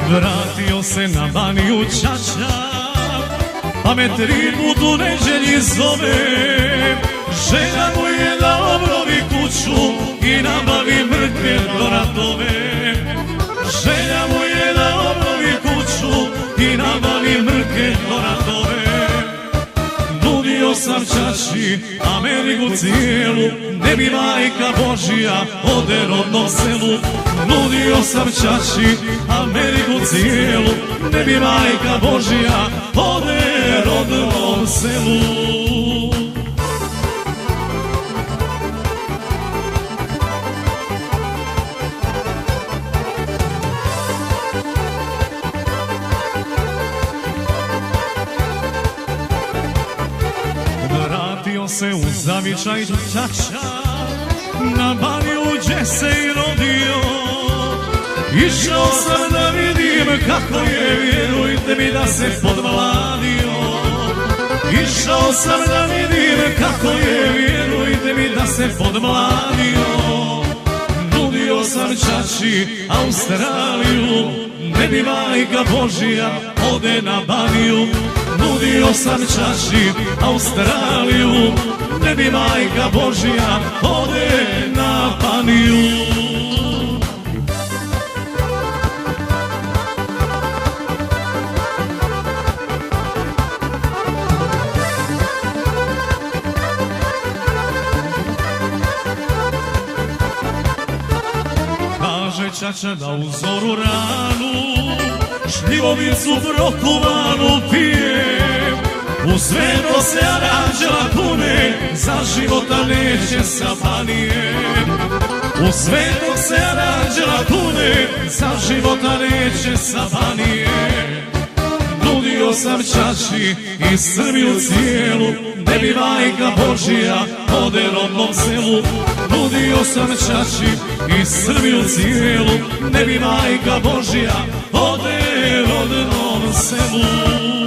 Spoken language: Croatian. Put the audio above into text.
Vratio se na Baniju ćaća, pa me 3 put u neđelji zove. Želja mu je da obnovi kuću i nabavi mrkve do ratove. Želja mu je da obnovi kuću i nabavi mrkve do ratove. Nudio sam ćaći Ameriku cijelu, ne bi majka Božija ode rodnom selu. Nudio sam ćaći Ameriku cijelu, ne bi majka Božija ode rodnom selu. Vratio se u zavičaj ćaća, na Baniju gdje se i rodio. Išao sam da vidim kako je, vjerujte mi da se podmladio. Išao sam da vidim kako je, vjerujte mi da se podmladio. Nudio sam ćaći Australiju, ne bi majka Božija ode na Baniju. Nudio sam ćaći Australiju, ne bi majka Božija ode na Baniju. Kaže ćaća da u zoru ranu šljivovicu prokovanu pijem. U sveto se aranđela kune, za života neće sa Banije. U sveto se aranđela kune, za života neće sa Banije. Nudio sam ćaći i Srbiju cijelu, ne bi majka Božija ode rodnom selu. Nudio sam ćaći i Srbiju cijelu, ne bi majka Božija ode rodnom selu.